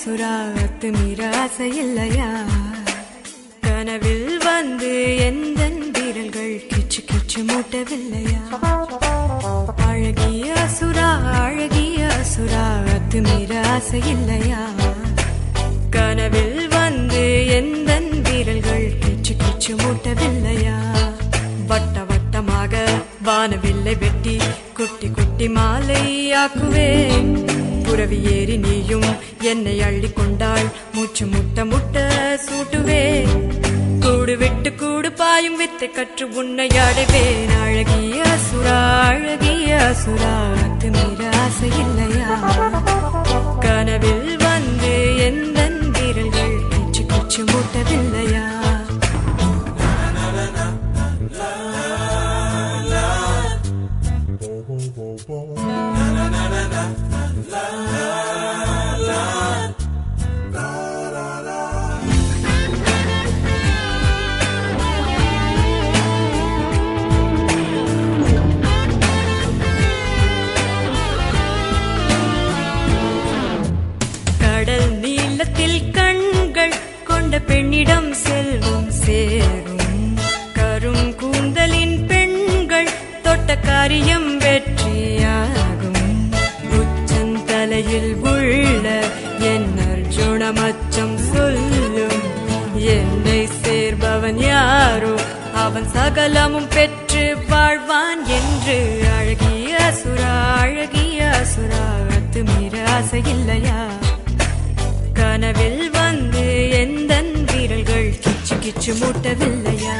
அசுரா அத்துமீற ஆசை இல்லையா? கனவில் வந்து எந்தன் வீரல்கள் கிச்சு கிச்சு மூட்டவில்லையா? அழகிய அசுரா அத்துமீற ஆசை இல்லையா? கனவில் வந்து எந்தன் வீரல்கள் கிச்சு கிச்சு மூட்டவில்லையா? வட்ட வட்டமாக வானவில்லை வெட்டி குட்டி குட்டி மாலையாக்குவேன். புரவி ஏறி நீயும் என்னை அள்ளி கொண்டாள் மூச்சு முட்ட முட்ட சூட்டுவேன். கூடு விட்டு கூடு பாயும் வித்தை கற்று உன்னை அடைவேன். அழகிய அசுரா அத்துமீற ஆசை இல்லையா? கனவில் வந்து எந்தன் வீரல்கள் கிச்சு கிச்சு மூட்டவில்லையா? கடல் நீளத்தில் கண்கள் கொண்ட பெண்ணிடம் செல்வம் சேரும். கரும் கூந்தலின் பெண்கள் தொட்ட காரியம் வெற்றியாகும். உச்சந்தலையில் உள்ள என் அர்ஜுன மச்சம் சொல்லும். என்னை சேர்பவன் யாரோ அவன் சகலமும் பெற்று வாழ்வான் என்று. அழகிய அசுரா அத்துமீற ஆசை இல்லையா? கனவில் வந்து எந்தன் வீரல்கள் கிச்சு கிச்சு மூட்டவில்லையா?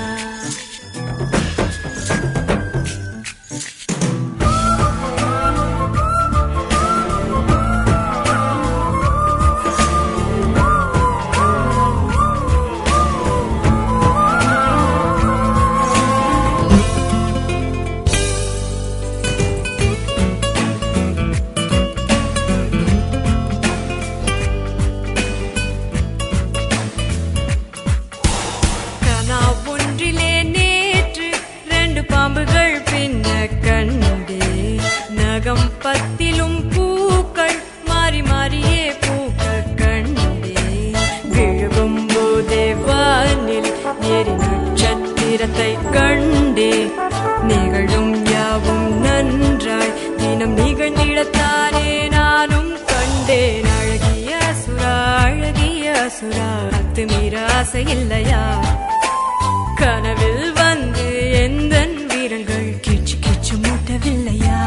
பாம்புகள் பின்ன கண்டே நகம் பத்திலும் பூக்கள் மாறி மாறியே பூக்க கண்டே. விழுகும் போதே வானில் ஏறி நட்சத்திரத்தை கண்டே. நிகழும் யாவும் நன்றாய் தினம் நிகழ்ந்திடத்தானே நானும் கண்டேன். அழகிய அசுரா அத்துமீற ஆசை இல்லையா? கனவில் வந்து எந்தன் வீரல்கள் கிச்சு கிச்சு மூட்டவில்லையா?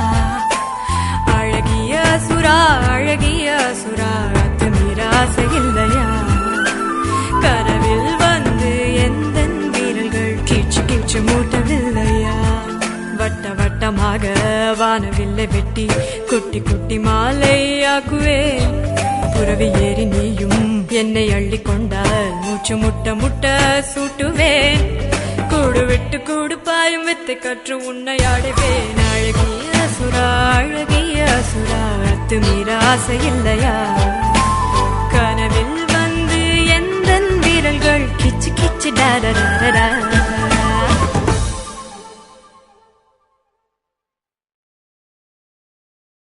அழகிய அசுரா அத்துமீற ஆசை இல்லையா? கனவில் வந்து எந்தன் வீரல்கள் கிச்சு கிச்சு மூட்டவில்லையா? வட்ட வட்டமாக வானவில்லை வெட்டி குட்டி குட்டி மாலையாக்குவேன். புரவி ஏறி நீயும் என்னை அள்ளி கொண்டால் மூச்சு முட்ட முட்ட சூட்டுவேன். கூடு விட்டு கூடு பாயும் வித்தை கற்று உன்னை அடைவேன். அழகிய அசுரா அத்துமீற ஆசை இல்லையா? கனவில் வந்து எந்தன் வீரல்கள் கிச்சு கிச்சு டாடா